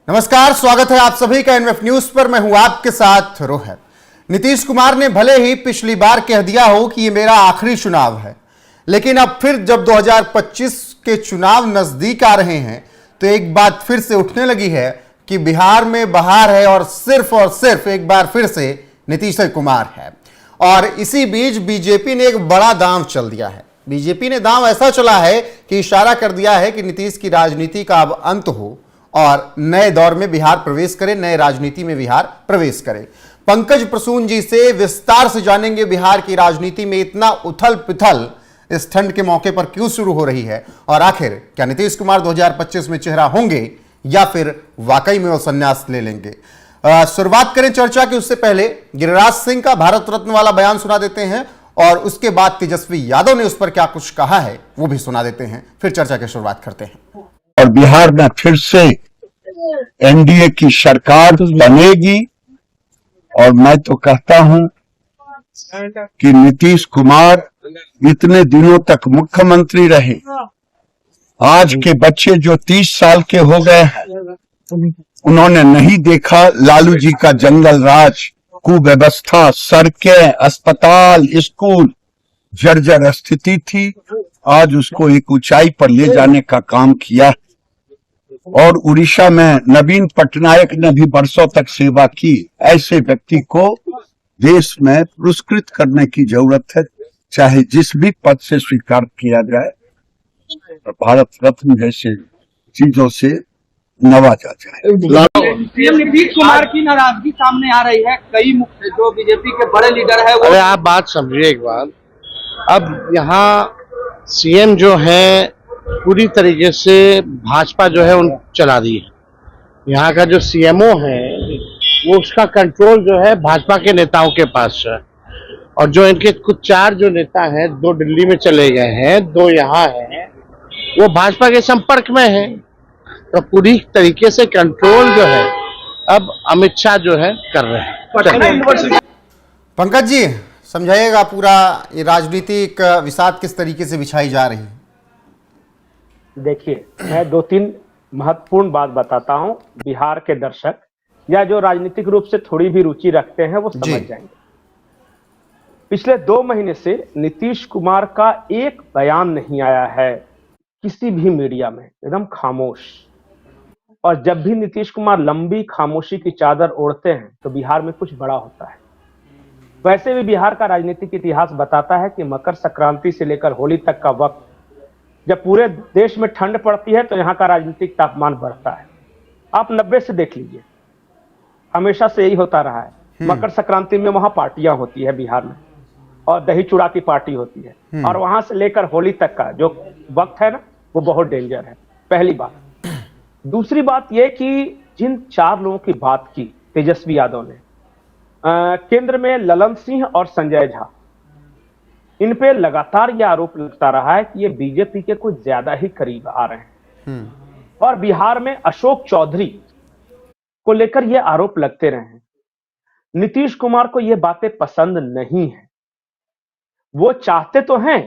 नमस्कार, स्वागत है आप सभी का एनएफ न्यूज पर। मैं हूं आपके साथ रोहित। नीतीश कुमार ने भले ही पिछली बार कह दिया हो कि ये मेरा आखिरी चुनाव है, लेकिन अब फिर जब 2025 के चुनाव नजदीक आ रहे हैं तो एक बात फिर से उठने लगी है कि बिहार में बहार है और सिर्फ एक बार फिर से नीतीश कुमार है। और इसी बीच बीजेपी ने एक बड़ा दांव चल दिया है। बीजेपी ने दांव ऐसा चला है कि इशारा कर दिया है कि नीतीश की राजनीति का अब अंत हो और नए दौर में बिहार प्रवेश करे, नए राजनीति में बिहार प्रवेश करे। पंकज प्रसून जी से विस्तार से जानेंगे बिहार की राजनीति में इतना उथल पुथल इस ठंड के मौके पर क्यों शुरू हो रही है, और आखिर क्या नीतीश कुमार 2025 में चेहरा होंगे या फिर वाकई में वो संन्यास ले लेंगे। शुरुआत करें चर्चा की, उससे पहले गिरिराज सिंह का भारत रत्न वाला बयान सुना देते हैं और उसके बाद तेजस्वी यादव ने उस पर क्या कुछ कहा है वो भी सुना देते हैं, फिर चर्चा की शुरुआत करते हैं। और बिहार में फिर से एनडीए की सरकार बनेगी और मैं तो कहता हूं कि नीतीश कुमार इतने दिनों तक मुख्यमंत्री रहे। आज के बच्चे जो 30 साल के हो गए हैं, उन्होंने नहीं देखा लालू जी का जंगल राज, कुव्यवस्था, सड़कें, अस्पताल, स्कूल जर्जर स्थिति थी। आज उसको एक ऊंचाई पर ले जाने का काम किया। और उड़ीसा में नवीन पटनायक ने भी वर्षों तक सेवा की। ऐसे व्यक्ति को देश में पुरस्कृत करने की जरूरत है, चाहे जिस भी पद से स्वीकार किया जाए, भारत रत्न जैसे चीजों से नवाजा जाए। सीएम नीतीश कुमार की नाराजगी सामने आ रही है। कई मुख्य जो बीजेपी के बड़े लीडर है वो। अरे आप बात समझिए एक बार। अब यहाँ सीएम जो है पूरी तरीके से भाजपा जो है उन चला रही है। यहाँ का जो सीएमओ है वो उसका कंट्रोल जो है भाजपा के नेताओं के पास है। और जो इनके कुछ 4 जो नेता हैं, 2 दिल्ली में चले गए हैं, 2 यहाँ हैं, वो भाजपा के संपर्क में है। तो पूरी तरीके से कंट्रोल जो है अब अमित शाह जो है कर रहे हैं। पंकज जी समझाइएगा पूरा ये राजनीतिक विषाद किस तरीके से बिछाई जा रही है। देखिए, मैं 2-3 महत्वपूर्ण बात बताता हूं। बिहार के दर्शक या जो राजनीतिक रूप से थोड़ी भी रुचि रखते हैं वो समझ जाएंगे। पिछले 2 महीने से नीतीश कुमार का एक बयान नहीं आया है किसी भी मीडिया में, एकदम खामोश। और जब भी नीतीश कुमार लंबी खामोशी की चादर ओढ़ते हैं तो बिहार में कुछ बड़ा होता है। वैसे भी बिहार का राजनीतिक इतिहास बताता है कि मकर संक्रांति से लेकर होली तक का वक्त, जब पूरे देश में ठंड पड़ती है तो यहाँ का राजनीतिक तापमान बढ़ता है। आप 90 से देख लीजिए, हमेशा से यही होता रहा है। मकर संक्रांति में वहां पार्टियां होती है बिहार में, और दही चूड़ा की पार्टी होती है, और वहां से लेकर होली तक का जो वक्त है ना, वो बहुत डेंजर है। पहली बात। दूसरी बात यह कि जिन 4 लोगों की बात की तेजस्वी यादव ने, केंद्र में ललन सिंह और संजय झा, इन पे लगातार यह आरोप लगता रहा है कि ये बीजेपी के कुछ ज्यादा ही करीब आ रहे हैं। और बिहार में अशोक चौधरी को लेकर ये आरोप लगते रहे हैं। नीतीश कुमार को ये बातें पसंद नहीं है। वो चाहते तो हैं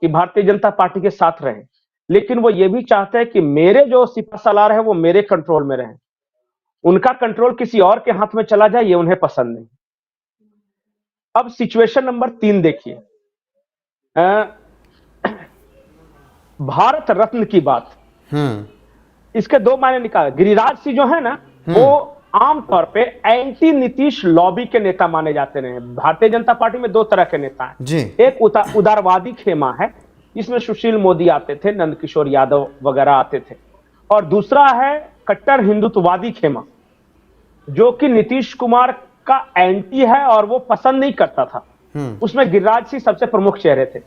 कि भारतीय जनता पार्टी के साथ रहें, लेकिन वो ये भी चाहते हैं कि मेरे जो सिपा सलार है वो मेरे कंट्रोल में रहें। उनका कंट्रोल किसी और के हाथ में चला जाए, ये उन्हें पसंद नहीं। अब सिचुएशन नंबर 3 देखिए। भारत रत्न की बात, इसके 2 मायने निकाले। गिरिराज सिंह जो है ना, वो आमतौर पे एंटी नीतीश लॉबी के नेता माने जाते रहे। भारतीय जनता पार्टी में 2 तरह के नेता हैं जी। एक उदारवादी खेमा है, जिसमें सुशील मोदी आते थे, नंदकिशोर यादव वगैरह आते थे, और दूसरा है कट्टर हिंदुत्ववादी खेमा, जो कि नीतीश कुमार का एंटी है और वो पसंद नहीं करता था। उसमें गिरिराज सिंह सबसे प्रमुख चेहरे थे।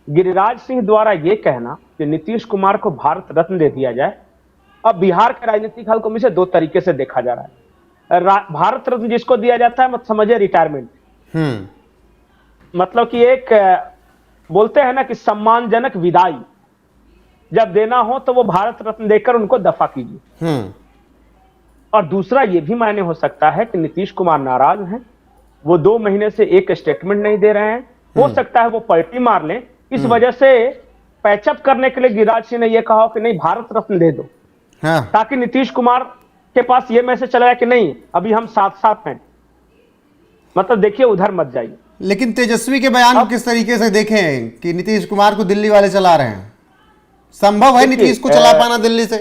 गिरिराज सिंह द्वारा यह कहना कि नीतीश कुमार को भारत रत्न दे दिया जाए, अब बिहार के राजनीतिक हलकों में से 2 तरीके से देखा जा रहा है। भारत रत्न जिसको दिया जाता है, मत समझिए रिटायरमेंट, मतलब कि एक बोलते हैं ना कि सम्मानजनक विदाई जब देना हो तो वो भारत रत्न देकर उनको दफा कीजिए। और दूसरा ये भी मायने हो सकता है कि नीतीश कुमार नाराज हैं, वो 2 महीने से एक स्टेटमेंट नहीं दे रहे हैं। हो सकता है वो पलटी मार लें, इस वजह से पैचअप करने के लिए गिरिराज सिंह ने यह कहा कि नहीं, भारत रत्न दे दो, ताकि नीतीश कुमार के पास ये मैसेज चला है कि नहीं अभी हम साथ साथ हैं, मतलब देखिए उधर मत जाइए। लेकिन तेजस्वी के बयान को किस तरीके से देखें कि नीतीश कुमार को दिल्ली वाले चला रहे हैं? संभव है देखिए, नीतीश को चला पाना दिल्ली से?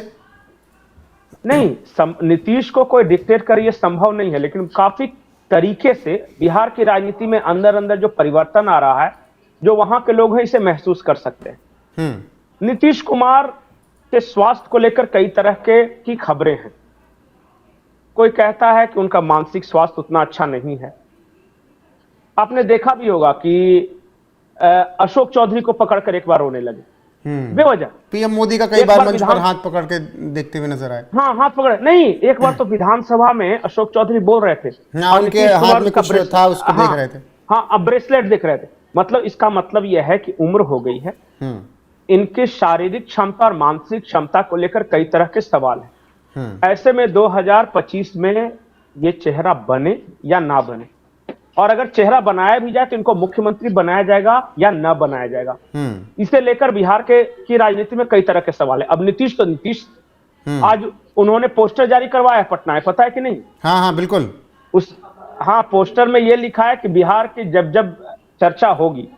नहीं, नीतीश को कोई डिक्टेट करे ये संभव नहीं है, लेकिन काफी तरीके से बिहार की राजनीति में अंदर अंदर जो परिवर्तन आ रहा है, जो वहां के लोग हैं इसे महसूस कर सकते हैं। नीतीश कुमार के स्वास्थ्य को लेकर कई तरह की खबरें हैं। कोई कहता है कि उनका मानसिक स्वास्थ्य उतना अच्छा नहीं है। आपने देखा भी होगा कि अशोक चौधरी को पकड़कर एक बार रोने लगे बेवजह। पीएम मोदी का कई बार मंच पर हाथ पकड़ के देखते हुए नजर आए। हाँ, हाथ पकड़े नहीं, एक बार तो विधानसभा में अशोक चौधरी बोल रहे थे, उनके हाथ में कुछ था, उसको देख रहे थे। हाँ, अब ब्रेसलेट देख रहे थे। मतलब इसका मतलब यह है कि उम्र हो गई है, इनके शारीरिक क्षमता और मानसिक क्षमता को लेकर कई तरह के सवाल हैं। ऐसे में 2025 में ये चेहरा बने या ना बने, और अगर चेहरा बनाया भी जाए तो इनको मुख्यमंत्री बनाया जाएगा या न बनाया जाएगा, इसे लेकर बिहार की राजनीति में कई तरह के सवाल है। अब नीतीश आज उन्होंने पोस्टर जारी करवाया है पटना में, पता है कि नहीं? हाँ बिल्कुल। हाँ, पोस्टर में यह लिखा है कि बिहार की जब जब चर्चा होगी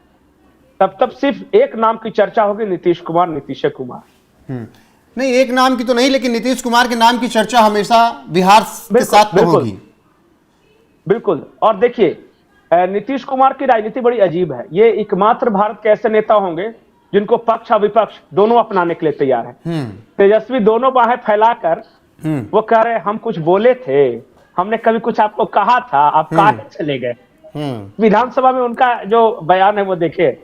तब सिर्फ एक नाम की चर्चा होगी, नीतीश कुमार। नहीं, एक नाम की तो नहीं, लेकिन नीतीश कुमार के नाम की चर्चा हमेशा बिहार के साथ तो होगी। बिल्कुल। और देखिए, नीतीश कुमार की राजनीति बड़ी अजीब है। ये एकमात्र भारत के ऐसे नेता होंगे जिनको पक्ष और विपक्ष दोनों अपनाने के लिए तैयार है। तेजस्वी दोनों बाहें फैलाकर वो कह रहे हम कुछ बोले थे, हमने कभी कुछ आपको कहा था, आप कहाँ चले गए। विधानसभा में उनका जो बयान है वो देखिए,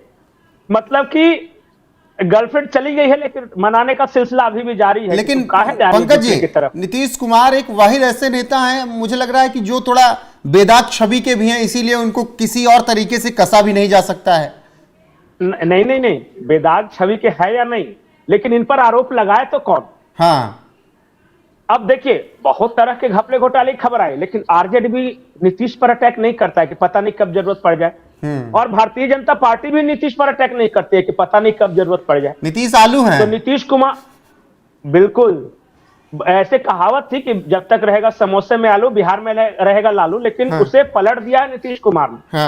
मतलब कि गर्लफ्रेंड चली गई है लेकिन मनाने का सिलसिला अभी भी जारी है। लेकिन पंकज जी, नीतीश कुमार एक वाहिद ऐसे नेता हैं, मुझे लग रहा है कि जो थोड़ा बेदाग छवि के भी हैं, इसीलिए उनको किसी और तरीके से कसा भी नहीं जा सकता है। नहीं, बेदाग छवि के है या नहीं, लेकिन इन पर आरोप लगाए तो कौन? हाँ, अब देखिए, बहुत तरह के घपले घोटाले की खबर आई, लेकिन आरजेडी भी नीतीश पर अटैक नहीं करता है कि पता नहीं कब जरूरत पड़ जाए, और भारतीय जनता पार्टी भी नीतीश पर अटैक नहीं करती है कि पता नहीं कब जरूरत पड़ जाए। नीतीश आलू है। तो नीतीश कुमार बिल्कुल, ऐसे कहावत थी कि जब तक रहेगा समोसे में आलू, बिहार में रहेगा लालू, लेकिन उसे पलट दिया है नीतीश कुमार ने।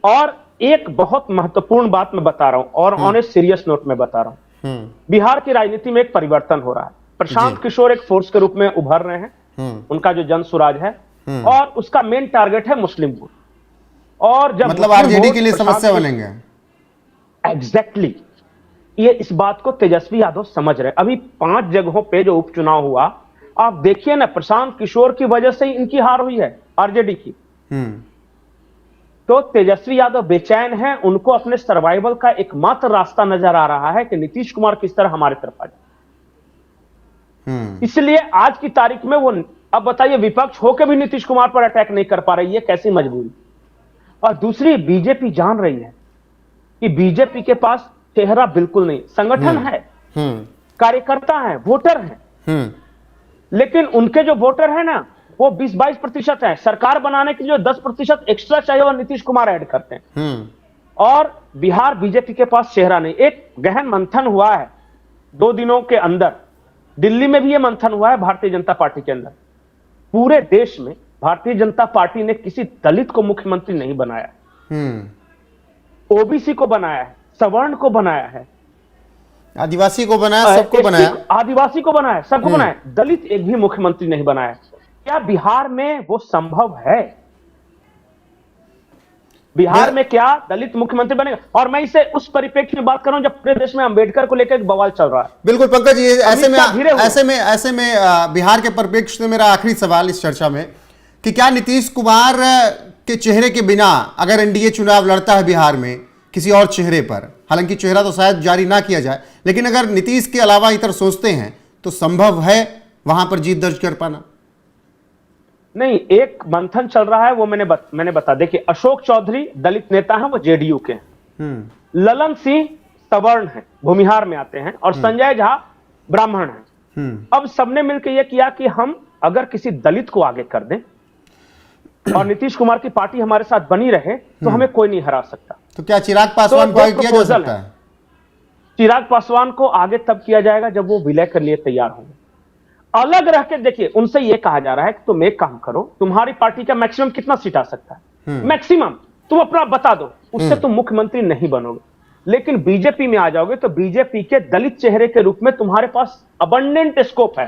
और एक बहुत महत्वपूर्ण बात मैं बता रहा हूं, और ऑन ए सीरियस नोट में बता रहा हूं, बिहार की राजनीति में एक परिवर्तन हो रहा है। प्रशांत किशोर एक फोर्स के रूप में उभर रहे हैं, उनका जो जन सुराज है, और उसका मेन टारगेट है मुस्लिम वोट। और जब मतलब आरजेडी के लिए समस्या बनेंगे। एग्जैक्टली, ये इस बात को तेजस्वी यादव समझ रहे। अभी 5 जगहों पे जो उपचुनाव हुआ, आप देखिए ना, प्रशांत किशोर की वजह से इनकी हार हुई है आरजेडी की। तो तेजस्वी यादव बेचैन हैं, उनको अपने सर्वाइवल का एकमात्र रास्ता नजर आ रहा है कि नीतीश कुमार किस तरह हमारे तरफ आ जाए। इसलिए आज की तारीख में वो, अब बताइए, विपक्ष होकर भी नीतीश कुमार पर अटैक नहीं कर पा रही है, कैसी मजबूरी। और दूसरी, बीजेपी जान रही है कि बीजेपी के पास चेहरा बिल्कुल नहीं, संगठन है, कार्यकर्ता है, वोटर है, लेकिन उनके जो वोटर है ना वो 20-22% है। सरकार बनाने के लिए जो 10% एक्स्ट्रा चाहिए वो नीतीश कुमार ऐड करते हैं। और बिहार बीजेपी के पास चेहरा नहीं। एक गहन मंथन हुआ है 2 दिनों के अंदर, दिल्ली में भी ये मंथन हुआ है भारतीय जनता पार्टी के अंदर। पूरे देश में भारतीय जनता पार्टी ने किसी दलित को मुख्यमंत्री नहीं बनाया, ओबीसी को बनाया है, सवर्ण को बनाया है, आदिवासी को बनाया, सबको बनाया, आदिवासी को बनाया, सबको बनाया, दलित एक भी मुख्यमंत्री नहीं बनाया। क्या बिहार में वो संभव है? बिहार में क्या दलित मुख्यमंत्री बनेगा? और मैं इसे उस परिप्रेक्ष्य में बात कर रहा हूं जब पूरे देश में अंबेडकर को लेकर एक बवाल चल रहा है। बिल्कुल पंकज जी, ऐसे में बिहार के परिप्रेक्ष्य से मेरा आखिरी सवाल इस चर्चा में, कि क्या नीतीश कुमार के चेहरे के बिना अगर एनडीए चुनाव लड़ता है बिहार में किसी और चेहरे पर, हालांकि चेहरा तो शायद जारी ना किया जाए, लेकिन अगर नीतीश के अलावा इतर सोचते हैं तो संभव है वहां पर जीत दर्ज कर पाना? नहीं, एक मंथन चल रहा है, वो मैंने बता। देखिए, अशोक चौधरी दलित नेता हैं, वो जेडीयू के हैं, ललन सिंह सवर्ण हैं, भूमिहार में आते हैं, और संजय झा ब्राह्मण हैं। अब सबने मिलकर यह किया कि हम अगर किसी दलित को आगे कर दें और नीतीश कुमार की पार्टी हमारे साथ बनी रहे तो हमें कोई नहीं हरा सकता। तो क्या चिराग पासवान को आगे किया जा सकता है? चिराग पासवान को आगे तब किया जाएगा जब वो विलय के लिए तैयार होंगे। अलग रह के देखिए, उनसे ये कहा जा रहा है कि तुम एक काम करो, तुम्हारी पार्टी का मैक्सिमम कितना सीट आ सकता है, मैक्सिमम तुम अपना बता दो, उससे तुम मुख्यमंत्री नहीं बनोगे। लेकिन बीजेपी में आ जाओगे तो बीजेपी के दलित चेहरे के रूप में तुम्हारे पास अबंडेंट स्कोप है,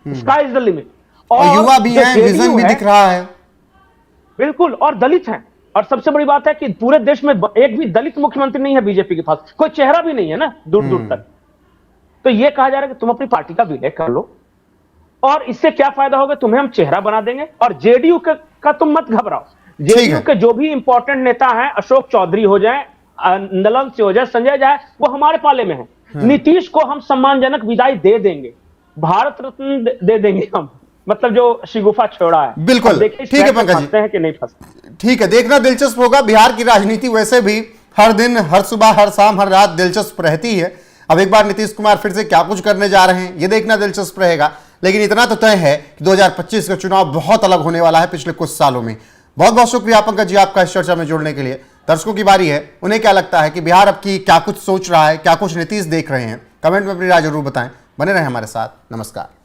स्काई इज द लिमिट। और युवा भी है, विजन भी दिख रहा है। बिल्कुल, और दलित हैं। और सबसे बड़ी बात है कि पूरे देश में एक भी दलित मुख्यमंत्री नहीं है बीजेपी के पास, कोई चेहरा भी नहीं है ना दूर दूर तक। तो ये कहा जा रहा है कि तुम अपनी पार्टी का विलय कर लो, और इससे क्या फायदा होगा, तुम्हें हम चेहरा बना देंगे। और जेडीयू का तुम मत घबराओ, जेडीयू के जो भी इंपॉर्टेंट नेता हैं, अशोक चौधरी हो जाए, नलन से हो जाए, संजय जाए, वो हमारे पाले में है। नीतीश को हम सम्मानजनक विदाई दे देंगे, भारत रत्न दे देंगे हम, मतलब जो शिगुफा छोड़ा है। बिल्कुल, ठीक है पंकज जी, हैं कि नहीं फंसते। ठीक है, देखना दिलचस्प होगा। बिहार की राजनीति वैसे भी हर दिन, हर सुबह, हर शाम, हर रात दिलचस्प रहती है। अब एक बार नीतीश कुमार फिर से क्या कुछ करने जा रहे हैं, ये देखना दिलचस्प रहेगा। लेकिन इतना तो तय है कि 2025 का चुनाव बहुत अलग होने वाला है पिछले कुछ सालों में। बहुत बहुत शुक्रिया पंकज जी आपका इस चर्चा में जुड़ने के लिए। दर्शकों की बारी है, उन्हें क्या लगता है कि बिहार अब की क्या कुछ सोच रहा है, क्या कुछ नीतीश देख रहे हैं, कमेंट में अपनी राय जरूर बताएं। बने रहें हमारे साथ। नमस्कार।